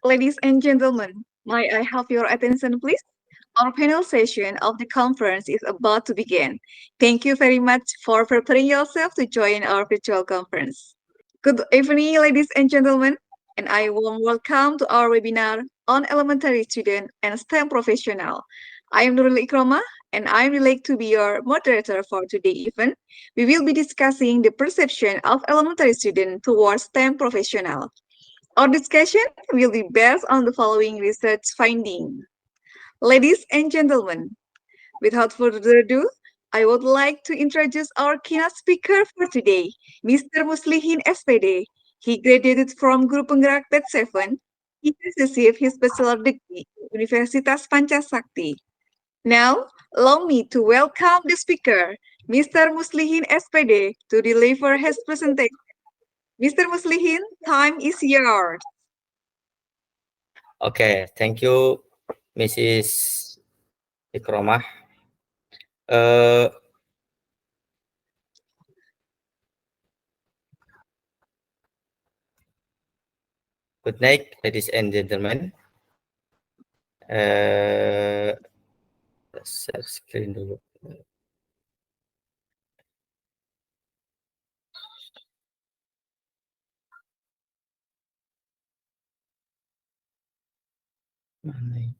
Ladies and gentlemen, may I have your attention, please? Our panel session of the conference is about to begin. Thank you very much for preparing yourself to join our virtual conference. Good evening, ladies and gentlemen, and I warm welcome to our webinar on elementary student and STEM professional. I am Nurul Ikroma, and I would like to be your moderator for today's event. We will be discussing the perception of elementary student towards STEM professional. Our discussion will be based on the following research finding. Ladies and gentlemen, without further ado, I would like to introduce our keynote speaker for today, Mr. Muslihin SPD. He graduated from Guru Penggerak Batch 7. He has received his bachelor degree at Universitas Pancasakti. Now, allow me to welcome the speaker, Mr. Muslihin SPD, to deliver his presentation. Mr. Muslihin, time is yours. Okay, thank you, Mrs. Ikromah. Good night, ladies and gentlemen. Share screen dulu. Mana ini?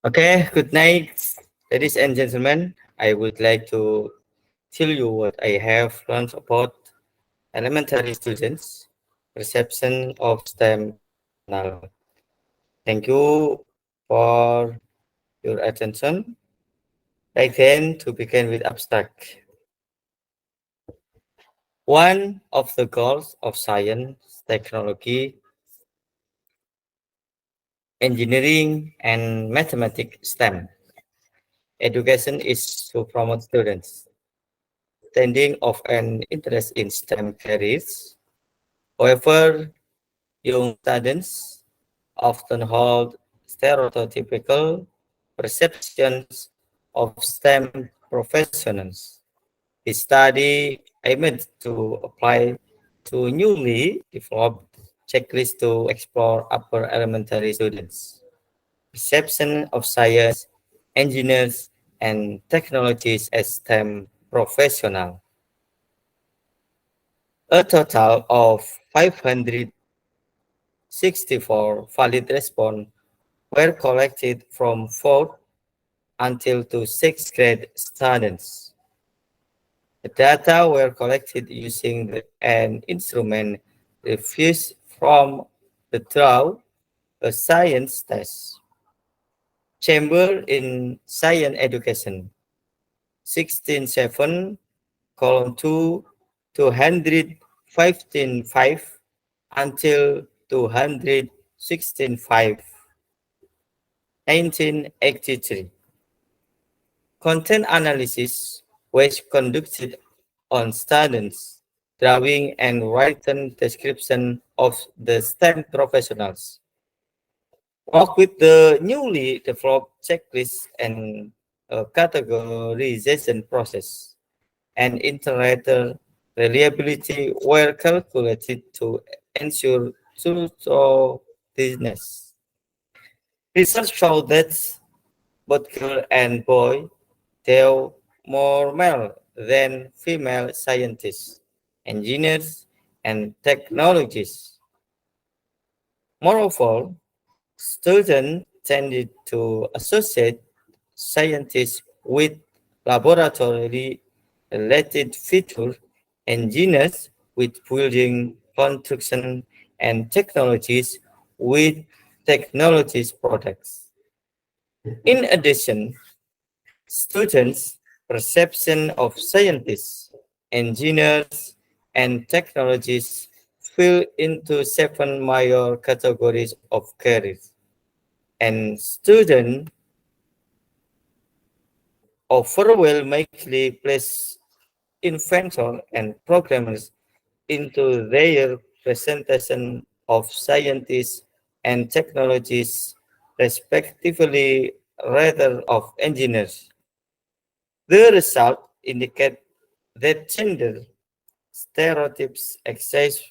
Okay, good night, ladies and gentlemen. I would like to tell you what I have learned about elementary students' perception of STEM professional. Thank you for your attention. Right then, to begin with abstract. One of the goals of science, technology, engineering, and mathematics STEM education is to promote students standing of an interest in STEM careers. However, young students often hold stereotypical perceptions of STEM professionals. This study aimed to apply to newly developed checklists to explore upper elementary students' perception of science, engineers, and technologies as STEM professional. A total of 564 valid responses were collected from 4th until to 6th grade students. The data were collected using an instrument refused from the draw, a science test. Chamber in Science Education, 16.7, column 2, 215.5 until 216.5, 1983. Content analysis was conducted on students' drawing and written description of the STEM professionals. Work with the newly developed checklist and categorization process and iterator reliability were calculated to ensure truthfulness. Research showed that both girl and boy have more male than female scientists, engineers, and technologists. Moreover, students tended to associate scientists with laboratory related features, engineers with building construction, and technologies with technologies products. In addition, students' perception of scientists, engineers, and technologists fall into 7 major categories of careers, and students overwhelmingly place inventors and programmers into their presentation of scientists and technologies, respectively, rather of engineers. The result indicate that gender stereotypes exist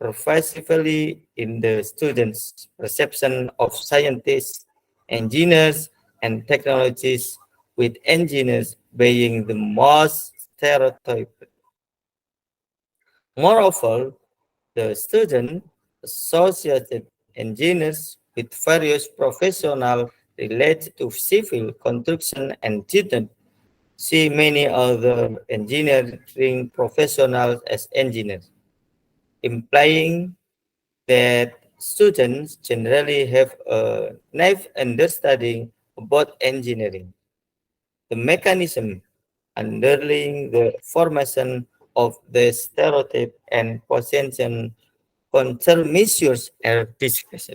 pervasively in the students' perception of scientists, engineers, and technologies, with engineers being the most stereotyped. Moreover, the student associated engineers with various professional related to civil construction and didn't see many other engineering professionals as engineers, implying that students generally have a naive understanding about engineering. The mechanism underlying the formation of the stereotype and potential countermeasures are discussed.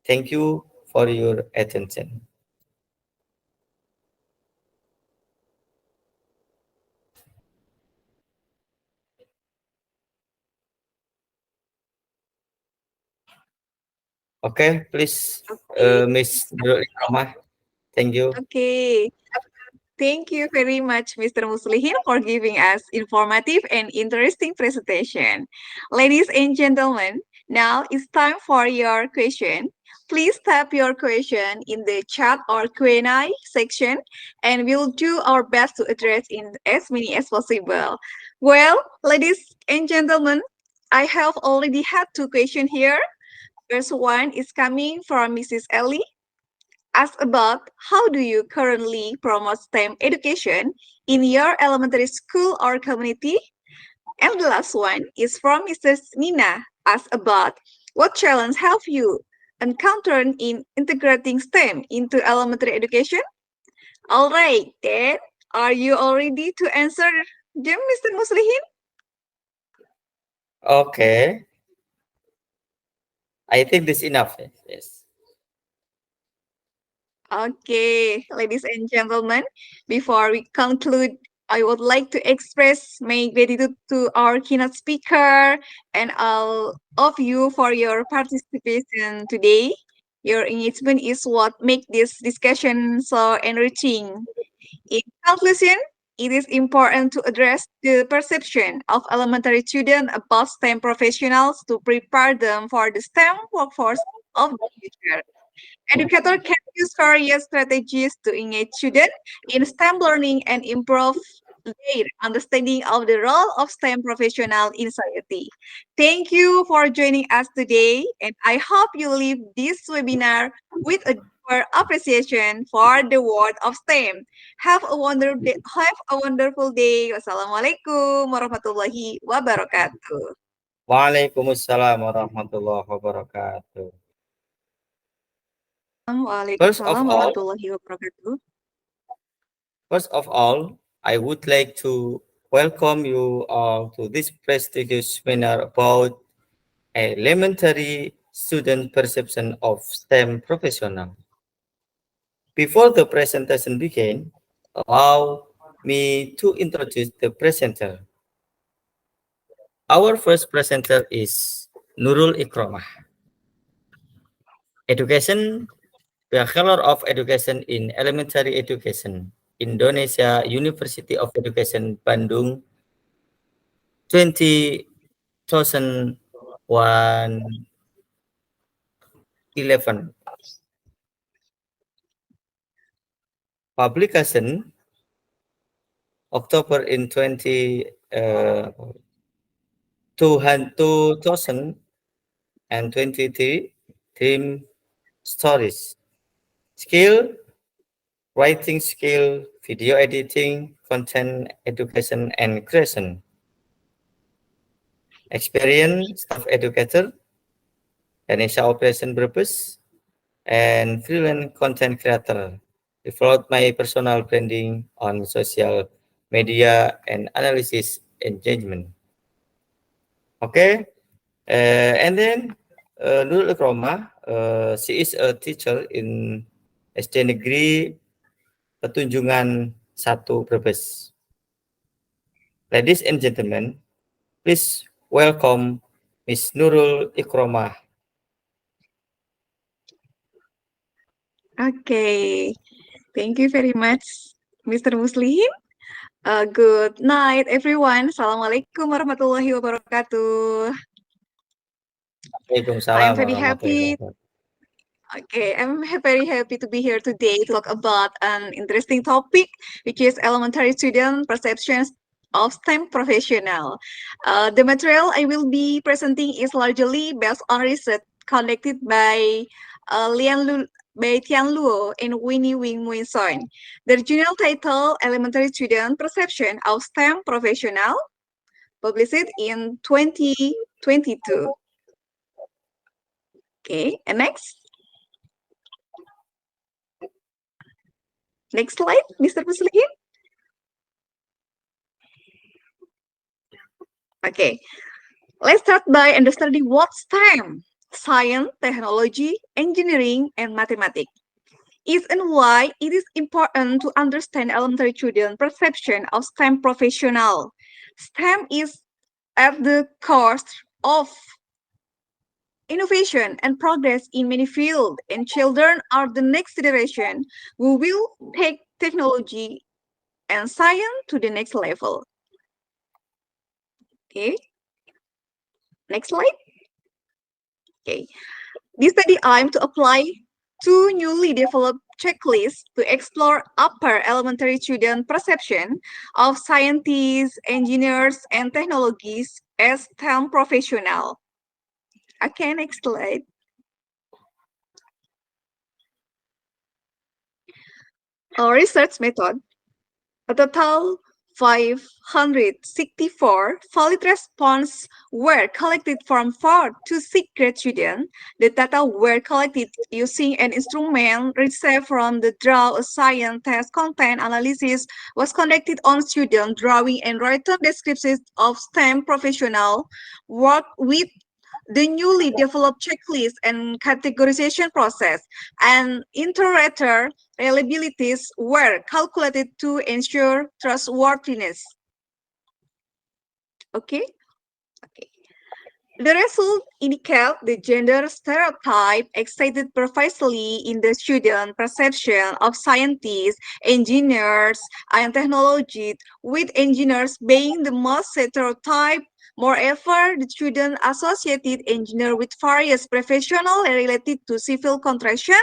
Thank you for your attention. Okay, please, Okay. Miss Nurul Ikromah. Thank you. Okay. Thank you very much, Mr. Muslihin, for giving us informative and interesting presentation. Ladies and gentlemen, now it's time for your question. Please type your question in the chat or Q&A section, and we'll do our best to address in as many as possible. Well, ladies and gentlemen, I have already had two questions here. First one is coming from Mrs. Ellie. Ask about how do you currently promote STEM education in your elementary school or community? And the last one is from Mrs. Nina. Ask about what challenge have you encountered in integrating STEM into elementary education? All right, then, are you all ready to answer them, Mr. Muslihin? Okay, I think this enough. Yes. Okay, ladies and gentlemen, before we conclude, I would like to express my gratitude to our keynote speaker and all of you for your participation today. Your engagement is what makes this discussion so enriching. In conclusion, it is important to address the perception of elementary students about STEM professionals to prepare them for the STEM workforce of the future. Educator can use various strategies to engage students in STEM learning and improve their understanding of the role of STEM professional in society. Thank you for joining us today, and I hope you leave this webinar with a deeper appreciation for the world of STEM. Have a wonderful day. Wassalamualaikum warahmatullahi wabarakatuh. Waalaikumsalam warahmatullahi wabarakatuh. First of Waalaikumsalam all, warahmatullahi wabarakatuh. First of all, I would like to welcome you all to this prestigious seminar about elementary student perception of STEM professional. Before the presentation begin, allow me to introduce the presenter. Our first presenter is Nurul Ikromah, Education, Bachelor of Education in Elementary Education, Indonesia University of Education, Bandung, 2011. Publication October in 2023. Theme stories. Skill, writing skill, video editing, content education and creation. Experience, staff educator, Indonesia operation purpose, and freelance content creator. Develop my personal branding on social media and analysis engagement. Okay, and then Nurul Ikromah, she is a teacher in SD Negeri Petunjungan 1 Brebes. Ladies and gentlemen, please welcome Miss Nurul Ikromah. Okay, thank you very much, Mr. Muslim. Good night, everyone. Assalamualaikum warahmatullahi wabarakatuh. I'm Waalaikumsalam very warahmatullahi happy. wabarakatuh. Okay, very happy to be here today to talk about an interesting topic, which is elementary student perceptions of STEM professional. The material I will be presenting is largely based on research conducted by Tian Luo and Winnie Wing Mui Son. The original title, Elementary Student Perception of STEM Professional, published in 2022. Okay, and next. Next slide, Mr. Muslim. Okay, let's start by understanding what STEM, science, technology, engineering, and mathematics is and why it is important to understand elementary children perception of STEM professional. STEM is at the core of innovation and progress in many fields, and children are the next generation who will take technology and science to the next level. Okay, next slide. Okay, this study aims to apply two newly developed checklists to explore upper elementary student perception of scientists, engineers, and technologies as STEM professional. Okay, next slide. Our research method. A total 564 valid responses were collected from 4 to 6 grade students. The data were collected using an instrument received from the Draw a Science test. Content analysis was conducted on student drawing and written descriptions of STEM professional work with the newly developed checklist and categorization process, and iterator reliabilities were calculated to ensure trustworthiness. Okay? Okay. The result indicate the gender stereotype excited precisely in the student perception of scientists, engineers, and technology, with engineers being the most stereotyped. Moreover, the student associated engineer with various professionals related to civil construction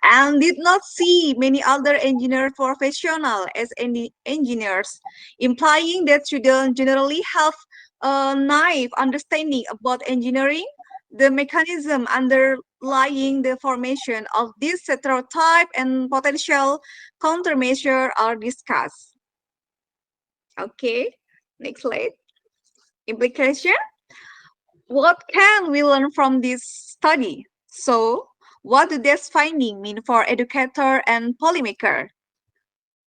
and did not see many other engineer professionals as engineers, implying that students generally have a naive understanding about engineering. The mechanism underlying the formation of this stereotype and potential countermeasure are discussed. Okay, next slide. Implication. What can we learn from this study? So, what do these findings mean for educator and policymaker?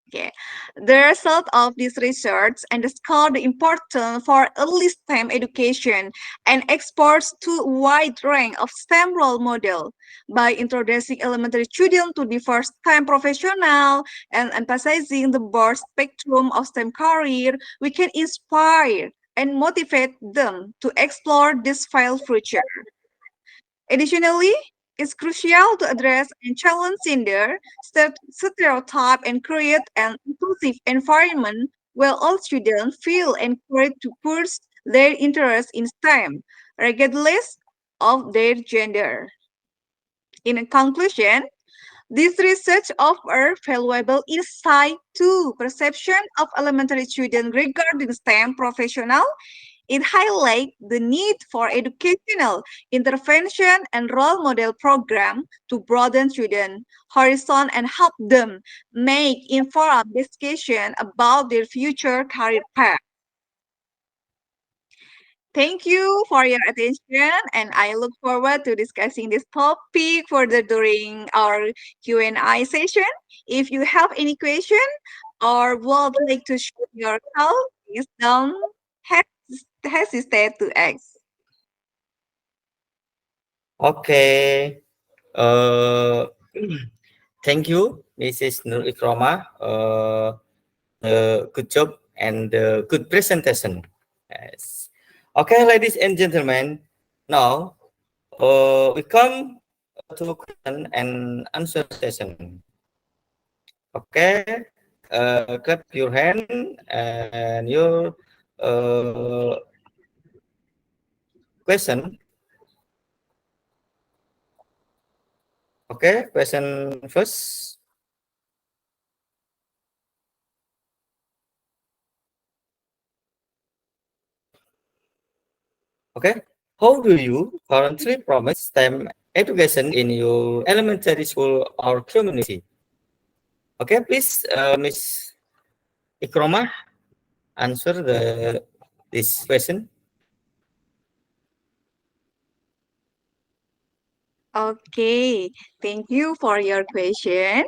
Okay. The result of this research underscore the importance for early STEM education and exports to a wide range of STEM role model. By introducing elementary children to diverse STEM professional and emphasizing the broad spectrum of STEM career, we can inspire and motivate them to explore this field future. Additionally, it's crucial to address and challenge gender stereotype and create an inclusive environment where all students feel encouraged to pursue their interest in STEM, regardless of their gender. In conclusion, this research offers valuable insight to perception of elementary students regarding STEM professional. It highlights the need for educational intervention and role model program to broaden student horizon and help them make informed decisions about their future career path. Thank you for your attention, and I look forward to discussing this topic further during our Q&A session. If you have any question or would like to share your thoughts, please don't hesitate to ask. Okay. Uh, Thank you, Mrs. Nur Ikroma. Good job and good presentation. Yes. Okay, ladies and gentlemen. Now we come to question and answer session. Okay, clap your hand and your uh, question. Okay, question first. Okay, how do you currently promise STEM education in your elementary school or community? Okay, please, Miss Ikroma, answer this question. Okay, thank you for your question.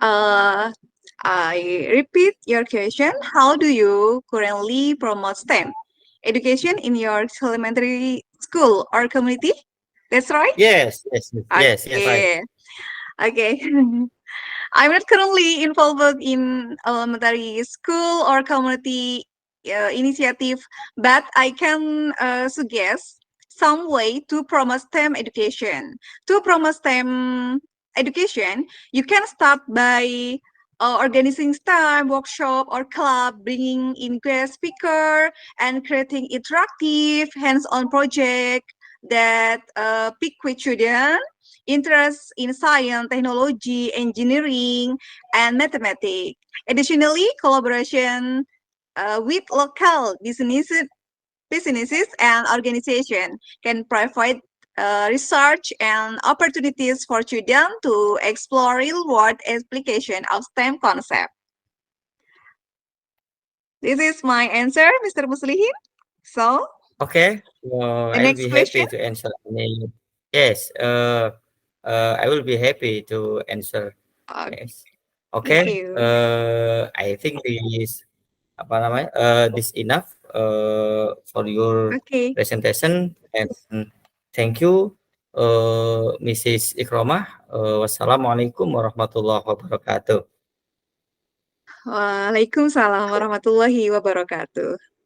Uh, I repeat your question. How do you currently promote STEM education in your elementary school or community? That's right. Yes, yes, yes, yes, yes, right. Okay. Okay. I'm not currently involved in elementary school or community initiative, but I can suggest some way to promote STEM education. To promote STEM education, you can start by organizing STEM workshop or club, bringing in guest speaker, and creating interactive hands-on project that pick with children interest in science, technology, engineering, and mathematics. Additionally, collaboration with local businesses and organizations can provide research and opportunities for children to explore real-world application of STEM concept. This is my answer, Mr. Muslihin. So, Okay, the I'll next be question. happy to answer any. Yes, I will be happy to answer. Uh, Yes. thank Okay, you. I think this apa namanya this enough for your Okay. presentation and thank you, Mrs. Ikromah. Wassalamualaikum warahmatullahi wabarakatuh. Waalaikumsalam warahmatullahi wabarakatuh.